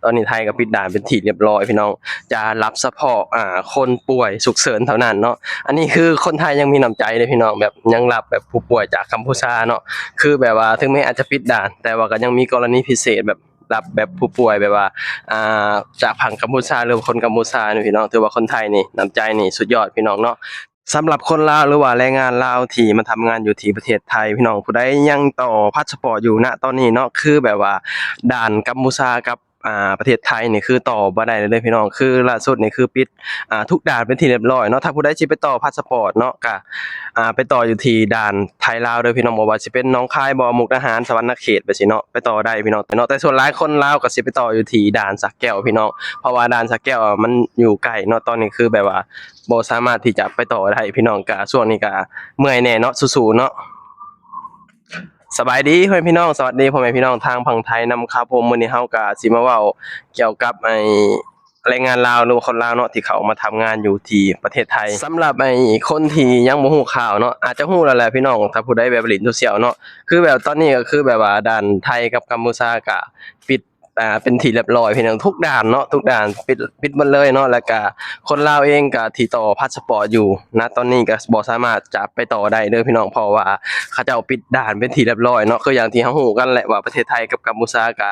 ตอนนี้ไทยก็ปิดด่านเป็นที่เรียบร้อยพี่น้องจะรับเฉพาะคนป่วยฉุกเฉินเท่านั้นเนาะอันนี้คือคนไทยยังมีน้ำใจเลยพี่น้องแบบยังรับแบบผู้ป่วยจากกัมพูชาเนาะคือแบบว่าถึงแม้อาจจะปิดด่านแต่ว่าก็ยังมีกรณีพิเศษแบบรับแบบผู้ป่วยแบบว่าอ่จากฝั่งกัมพูชาหรือคนกัมพูชานี่พี่น้องถือว่าคนไทยนี่น้ำใจนี่สุดยอดพี่น้องเนาะสำหรับคนลาวหรือว่าแรงงานลาวที่มาทำงานอยู่ที่ประเทศไทยพี่น้องผู้ใดยังต่อพาสปอร์ตอยู่ณตอนนี้เนาะคือแบบว่าด่านกัมพูชากับประเทศไทยนี่คือต่อบ่ได้เลยพี่น้องคือล่าสุดนี่คือปิดทุกด่านเป็นที่เรียบร้อยเนาะถ้าผู้ใดสิไปต่อพาสปอร์ตเนาะก็ไปต่ออยู่ที่ด่านไทยลาวเด้อพี่น้องบ่ว่าสิเป็นหนองคายบ่มุกดาหารสวรรณเขตไปสิเนาะไปต่อได้พี่น้องแต่ส่วนหลายคนลาวก็สิไปต่ออยู่ที่ด่านสระแก้วพี่น้องเพราะว่าด่านสระแก้วมันอยู่ไกลเนาะตอนนี้คือแบบว่าบ่สามารถที่จะไปต่อได้พี่น้องก็ช่วงนี้ก็เมื่อยแน่เนาะสู้ๆเนาะสบายดีพ่อแม่พี่น้องสวัสดีพ่อแม่พี่น้องทางฝั่งไทยนำครับผมมื้อนี้เฮาก็สิมาเว้าเกี่ยวกับแรงงานลาวหรือว่าคนลาวเนาะที่เขามาทำงานอยู่ที่ประเทศไทยสำหรับคนที่ยังบ่ฮู้ข่าวเนาะอาจจะฮู้แล้วแหละพี่น้องถ้าผู้ใดแบบเล่นโซเชียลเนาะคือแบบตอนนี้ก็คือแบบว่าด่านไทยกับกัมพูชาก็ปิดเป็นที่เรียบร้อยพี่น้องทุกด่านเนาะทุกด่านปิดหมดเลยเนาะแล้วก็คนลาวเองก็ที่ต่อพาสปอร์ตอยู่ณตอนนี้ก็บ่สามารถจะไปต่อได้เด้อพี่น้องเพราะว่าเขาเจ้าปิดด่านเป็นที่เรียบร้อยเนาะคืออย่างที่เฮาฮู้กันแหละว่าประเทศไทยกับกัมพูชาก็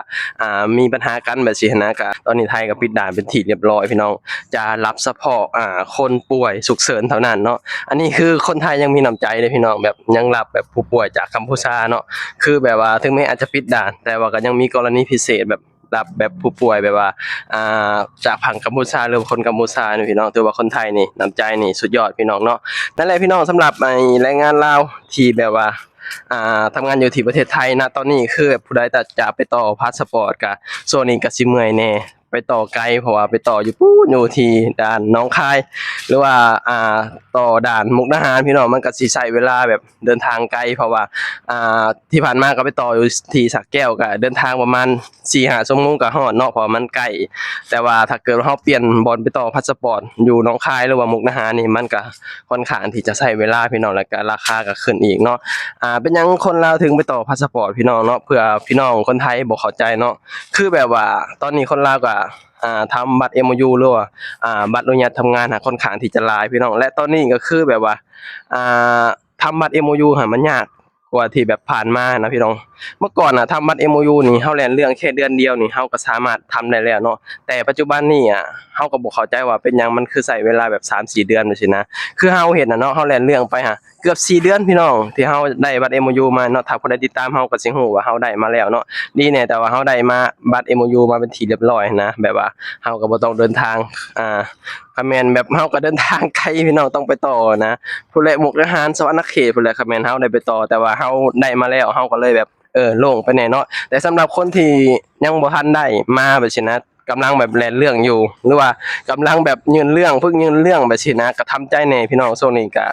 มีปัญหากันแบบซี้นะก็ตอนนี้ไทยก็ปิดด่านเป็นที่เรียบร้อยพี่น้องจะรับเฉพาะคนป่วยฉุกเฉินเท่านั้นเนาะอันนี้คือคนไทยยังมีน้ำใจเลยพี่น้องแบบยังรับแบบผู้ป่วยจากกัมพูชาเนาะคือแบบว่าถึงแม้อาจจะปิดด่านแต่ว่าก็ยังมีกรณีพิเศษแบบรับแบบผู้ป่วยแบบว่าจากฝั่งกัมพูชาหรือคนกัมพูชานี่พี่น้องถือว่าคนไทยนี่น้ำใจนี่สุดยอดพี่น้องเนาะนั่นแหละพี่น้องสำหรับแรงงานลาวที่แบบว่าทำงานอยู่ที่ประเทศไทยณตอนนี้คือผู้ใดจะไปต่อพาสปอร์ตก็ส่วนนี้ก็สิเมื่อยแน่ไปต่อไกลเพราะว่าไปต่ออยู่ปู้อยู่ที่ด่านหนองคายหรือว่าต่อด่านมุกดาหารพี่น้องมันก็สิใช้เวลาแบบเดินทางไกลเพราะว่าที่ผ่านมาก็ไปต่ออยู่ที่สระแก้วก็เดินทางประมาณ4-5ชั่วโมงก็ฮอดเนาะเพราะมันใกล้แต่ว่าถ้าเกิดว่าเราเปลี่ยนบ่อนไปต่อพาสปอร์ตอยู่หนองคายหรือว่ามุกดาหารนี่มันก็ค่อนข้างที่จะใช้เวลาพี่น้องแล้วก็ราคาก็ขึ้นอีกเนาะเป็นหยังคนลาวถึงไปต่อพาสปอร์ตพี่น้องเนาะเพื่อพี่น้องคนไทยบ่เข้าใจเนาะคือแบบว่าตอนนี้คนลาวก็ทำบัตร MOU หรือว่าบัตรอนุญาตทำงานค่อนข้างที่จะหลายพี่น้องและตอนนี้ก็คือแบบว่าอ่าทำบัตร MOU มันยากกว่าที่แบบผ่านมานะพี่น้องเมื่อก่อนทำบัตร MOU นี่เฮาแล่นเรื่องแค่เดือนเดียวนี่เฮาก็สามารถทำได้แล้วเนาะแต่ปัจจุบันนี้เฮาก็บ่เข้าใจว่าเป็นหยังมันคือใช้เวลาแบบ3-4เดือนจังซี่นะคือเฮาเห็นเนาะเฮาแล่นเรื่องไปเกือบ4เดือนพี่น้องที่เฮาได้บัตร MOU มาเนาะถ้าผู้ใดติดตามเฮาก็สิฮู้ว่าเฮาได้มาแล้วเนาะดีแน่แต่ว่าเฮาได้มาบัตร MOU มาเป็นที่เรียบร้อยนะแบบว่าเฮาก็บ่ต้องเดินทางคะแม่นแบบเฮาก็เดินทางไกลพี่น้องต้องไปต่อนะผู้ใดมุกดาหารสวรรณเขตผู้ใดคะแม่นเฮาได้ไปต่อแต่ว่าเฮาได้มาแล้วเฮาก็เลยแบบโล่งไปแน่เนาะแต่สำหรับคนที่ยังบ่ทันได้มาแบบซี้นะกำลังแบบแล่นเรื่องอยู่หรือว่ากำลังแบบยื่นเรื่องฝึกยื่นเรื่องแบบซี้นะก็ทำใจแน่พี่น้องช่วงนี้ก็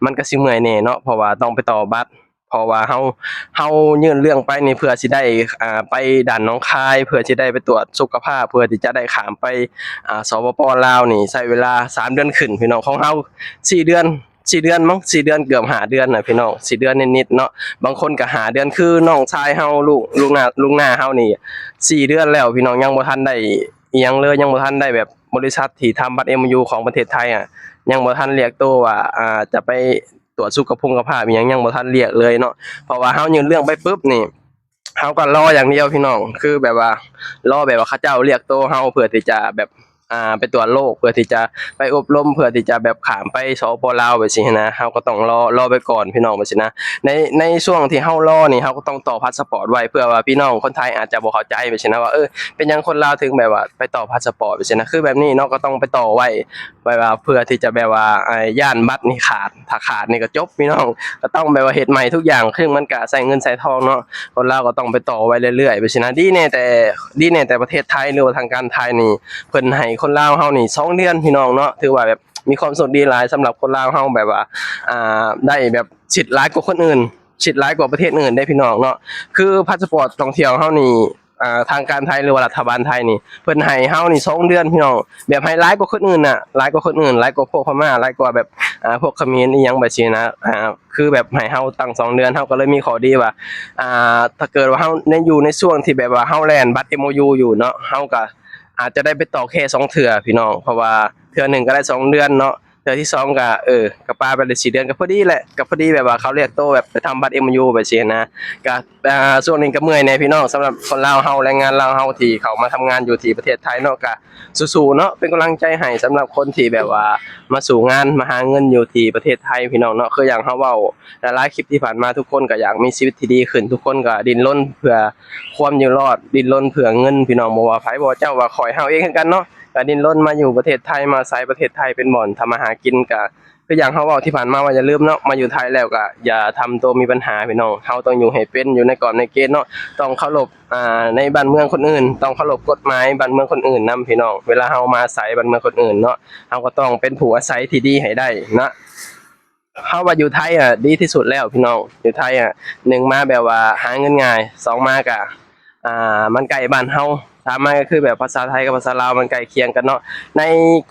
มันก็สิเมื่อยแน่เนาะเพราะว่าต้องไปต่อบัตรเพราะว่าเฮายื่นเรื่องไปนี่เพื่อสิได้ไปด่านหนองคายเพื่อสิได้ไปตรวจสุขภาพเพื่อที่จะได้ข้ามไปสปป.ลาวนี่ใช้เวลา3เดือนขึ้นพี่น้องของเฮา4เดือน4เดือนมั้ง4เดือนเกือบ5เดือนน่ะพี่น้อง4เดือนนิดๆเนาะบางคนก็5เดือนคือน้องชายเฮาลูกหน้าเฮานี่4เดือนแล้วพี่น้องยังบ่ทันได้อิหยังเลยยังบ่ทันได้แบบบริษัทที่ทำบัตร MOU ของประเทศไทยยังบ่ทันเรียกตัวว่าจะไปตรวจสุขภาพอิหยังบ่ทันเรียกเลยเนาะเพราะว่าเฮายื่นเรื่องไปปุ๊บนี่เฮาก็รออย่างเดียวพี่น้องคือแบบว่ารอแบบว่าเขาเจ้าเรียกตัวเฮาเพื่อที่จะแบบไปตรวจโรคเพื่อที่จะไปอบรมเพื่อที่จะแบบข้ามไปสปป.ลาวแบบซี้นะเฮาก็ต้องรอไปก่อนพี่น้องแบบซี้นะในช่วงที่เฮารอนี่เฮาก็ต้องต่อพาสปอร์ตไว้เพื่อว่าพี่น้องคนไทยอาจจะบ่เข้าใจแบบซี้นะว่าเป็นหยังคนลาวถึงแบบว่าไปต่อพาสปอร์ตแบบซี้นะคือแบบนี้เนาะก็ต้องไปต่อไว้ว่าเพื่อที่จะแบบว่าย้านบัตรนี่ขาดถ้าขาดนี่ก็จบพี่น้องก็ต้องแบบว่าเฮ็ดใหม่ทุกอย่างคือมันก็ใช้เงินใช้ทองเนาะคนลาวก็ต้องไปต่อไว้เรื่อยๆแบบซี้นะดีแน่แต่ประเทศไทยหรือว่าทางการไทยนี่เพิ่นให้คนลาวเฮานี่2เดือนพี่น้องเนาะถือว่าแบบมีความสุขดีหลายสำหรับคนลาวเฮาแบบว่าได้แบบสิทธิ์หลายกว่าคนอื่นสิทธิ์หลายกว่าประเทศอื่นได้พี่น้องเนาะคือพาสปอร์ตท่องเที่ยวเฮานี่ทางการไทยหรือว่ารัฐบาลไทยนี่เพิ่นให้เฮานี่2เดือนพี่น้องแบบให้หลายกว่าคนอื่นน่ะหลายกว่าคนอื่นหลายกว่าพวกพม่าหลายกว่าแบบพวกเขมรอีหยังแบบนี้นะคือแบบให้เฮาตั้ง2เดือนเฮาก็เลยมีข้อดีว่าถ้าเกิดว่าเฮาอยู่ในช่วงที่แบบว่าเฮาแล่นบัตร MOU อยู่เนาะเฮาก็ อาจจะได้ไปต่อแค่2เทื่อพี่น้องเพราะว่าเทื่อหนึ่งก็ได้2เดือนเนาะเทื่อที่2ก็ก็ปาไปได้4เดือนก็พอดีแหละก็พอดีแบบว่าเขาเรียกโตแบบไปทำบัตร MU ไปสินะก็ช่วงนี้ก็เมื่อยแน่พี่น้องสำหรับคนลาวเฮาแรงงานลาวเฮาที่เขามาทำงานอยู่ที่ประเทศไทยเนาะก็สู้ๆเนาะเป็นกำลังใจให้สำหรับคนที่แบบว่ามาสู่งานมาหาเงินอยู่ที่ประเทศไทยพี่น้องเนาะคืออย่างเฮาเว้าหลายๆคลิปที่ผ่านมาทุกคนก็อยากมีชีวิตที่ดีขึ้นทุกคนก็ดิ้นรนเพื่อความอยู่รอดดิ้นรนเพื่อเงินพี่น้องบ่ว่าไผบ่ว่าเจ้าว่าข่อยเฮาเองคือกันเนาะก็ดิ้นรนมาอยู่ประเทศไทยมาใช้ประเทศไทยเป็นบ่อนทำมาหากินก็คืออย่างเฮาเว้าที่ผ่านมาว่าอย่าลืมเนาะมาอยู่ไทยแล้วก็อย่าทำตัวมีปัญหาพี่น้องเฮาต้องอยู่ให้เป็นอยู่ในกรอบในเกณฑ์เนาะต้องเคารพในบ้านเมืองคนอื่นต้องเคารพกฎหมายบ้านเมืองคนอื่นนํพี่น้องเวลาเฮามาอาศัยบ้านเมืองคนอื่นเนาะเฮาก็ต้องเป็นผู้อาศัยที่ดีให้ได้นะเฮาว่าอยู่ไทยดีที่สุดแล้วพี่น้องอยู่ไทยหนึ่งมาแบบว่าหาเงินง่ายสองมาก็มันใกล้บ้านเฮาสามมาก็คือแบบภาษาไทยกับภาษาลาวมันใกล้เคียงกันเนาะใน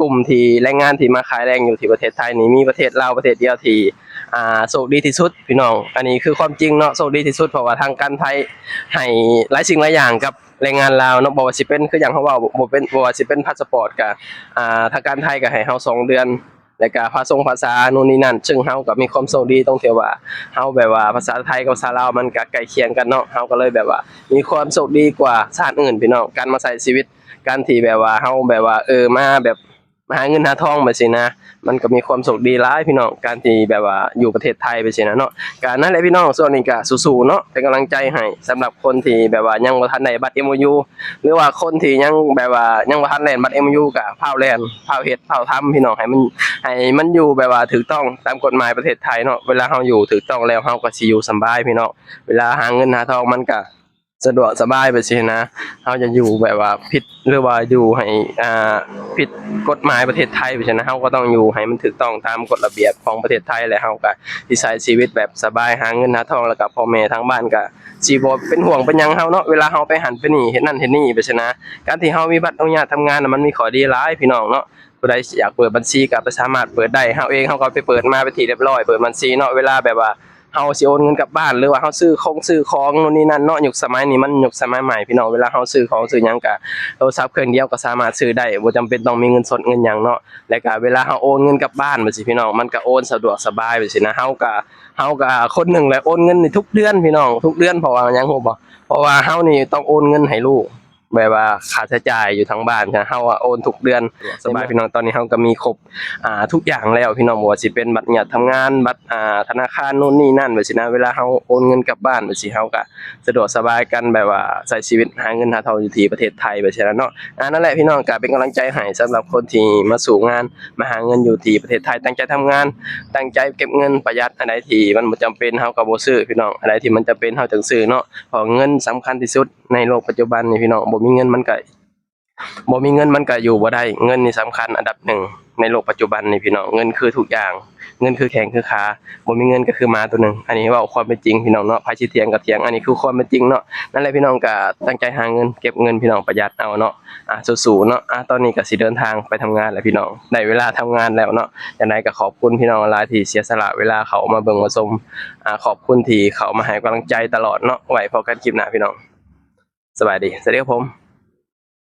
กลุ่มที่แรงงานที่มาขายแรงอยู่ที่ประเทศไทยนี่มีประเทศลาวประเทศเดียวที่โชคดีที่สุดพี่น้องอันนี้คือความจริงเนาะโชคดีที่สุดเพราะว่าทางการไทยให้หลายสิ่งหลายอย่างกับแรงงานลาวเนาะบ่ว่าสิเป็นคือหยังเฮาเว้าบ่ว่าสิเป็นพาสปอร์ตก็ทางการไทยก็ให้เฮา2เดือนแล้วก็ภาษานู่นนี่นั่นซึ่งเฮาก็มีความโชคดีตรงที่ว่าเฮาแบบว่าภาษาไทยกับภาษาลาวมันก็ใกล้เคียงกันเนาะเฮาก็เลยแบบว่ามีความโชคดีกว่าชาติอื่นพี่น้องการมาใช้ชีวิตการที่แบบว่าเฮาแบบว่ามาแบบมาหาเงินหาทองแบบสินะมันก็มีความโชคดีหลายพี่น้องการที่แบบว่าอยู่ประเทศไทยไปสินะเนาะก็นั่นแหละพี่น้องส่วนนี้ก็สู้ๆเนาะเป็นกำลังใจให้สำหรับคนที่แบบว่ายังบ่ทันได้บัตร MOU หรือว่าคนที่ยังแบบว่ายังบ่ทันแล่นบัตร MOU ก็พาวแล่นพาวเฮ็ดพาวทำพี่น้องให้มันอยู่แบบว่าถูกต้องตามกฎหมายประเทศไทยเนาะเวลาเฮาอยู่ถูกต้องแล้วเฮาก็สิอยู่สำบายพี่น้องเวลาหาเงินหาทองมันก็สะดวกสบายไปสินะเฮาจะอยู่แบบว่าผิดหรือว่าอยู่ให้ผิดกฎหมายประเทศไทยไปสินะเฮาก็ต้องอยู่ให้มันถูกต้องตามกฎระเบียบของประเทศไทยและเฮาก็สิใช้ชีวิตแบบสบายหาเงินหาทองแล้วก็พ่อแม่ทางบ้านก็สิบ่เป็นห่วงเป็นหยังเฮาเนาะเวลาเฮาไปหันไปนี่เฮ็ดนั่นเฮ็ดนี่ไปสินะการที่เฮามีบัตรอนุญาตทำงานน่ะมันมีข้อดีหลายพี่น้องเนาะ ผู้ใดอยากเปิดบัญชีก็สามารถเปิดได้เฮาเองเฮาก็ไปเปิดมาเป็นที่เรียบร้อยเปิดบัญชีเนาะเวลาแบบว่าเฮาสิโอนเงินกลับบ้านหรือว่าเฮาซื้อของนู่นนี่นั่นเนาะยุคสมัยนี้มันยุคสมัยใหม่พี่น้องเวลาเฮาซื้อของซื้อหยังก็โทรศัพท์เครื่องเดียวก็สามารถซื้อได้บ่จำเป็นต้องมีเงินสดเงินหยังเนาะแล้วก็เวลาเฮาโอนเงินกลับบ้านบัดนี้พี่น้องมันก็โอนสะดวกสบายบัดนี้นะเฮาก็คนหนึงแหละโอนเงินนี่ทุกเดือนพี่น้องทุกเดือนเพราะว่าหยังฮู้บ่เพราะว่าเฮานี่ต้องโอนเงินให้ลูก แบบว่าค่าใช้จ่ายอยู่ทั้งบ้านเฮาโอนทุกเดือนสบายพี่น้องตอนนี้เฮาก็มีครบทุกอย่างแล้วพี่น้องบ่ว่าสิเป็นบัตรญาติทำงานบัตรธนาคารนู่นนี่นั่นแบบสินะเวลาเฮาโอนเงินกลับบ้านแบบสิเฮาก็สะดวกสบายกันแบบว่าใช้ชีวิตหาเงินหาทองอยู่ที่ประเทศไทยแบบนี้เนาะนั่นแหละพี่น้องก็เป็นกำลังใจให้สำหรับคนที่มาสู่งานมาหาเงินอยู่ที่ประเทศไทยตั้งใจทำงานตั้งใจเก็บเงินประหยัดอันใดที่มันบ่จำเป็นเฮาก็บ่ซื้อพี่น้องอันใดที่มันจำเป็นเฮาจึงซื้อเนาะเพราะเงินสำคัญที่สุดในโลกปัจจุบันนี่พี่น้องบ่มีเงินมันก็ บ่มีเงินมันก็อยู่บ่ได้เงินนี่สำคัญอันดับหนึ่งในโลกปัจจุบันนี่พี่น้องเงินคือทุกอย่างเงินคือแข้งคือขาบ่มีเงินก็คือหมาตัวหนึ่งอันนี้เว้าความเป็นจริงพี่น้องเนาะไผสิเถียงก็เถียงอันนี้คือความเป็นจริงเนาะนั่นแหละพี่น้องก็ตั้งใจหาเงินเก็บเงินพี่น้องประหยัดเอาเนาะสู้ๆเนาะตอนนี้ก็สิเดินทางไปทำงานแล้วพี่น้องได้เวลาทำงานแล้วเนาะจังไดก็ขอบคุณพี่น้องหลายที่เสียสละเวลาเขามาเบิ่งมาชมขอบคุณที่เขามาให้กำลังใจตลอดเนาะไว้พบกันคลิปหน้าพี่น้องสวัสดีครับผม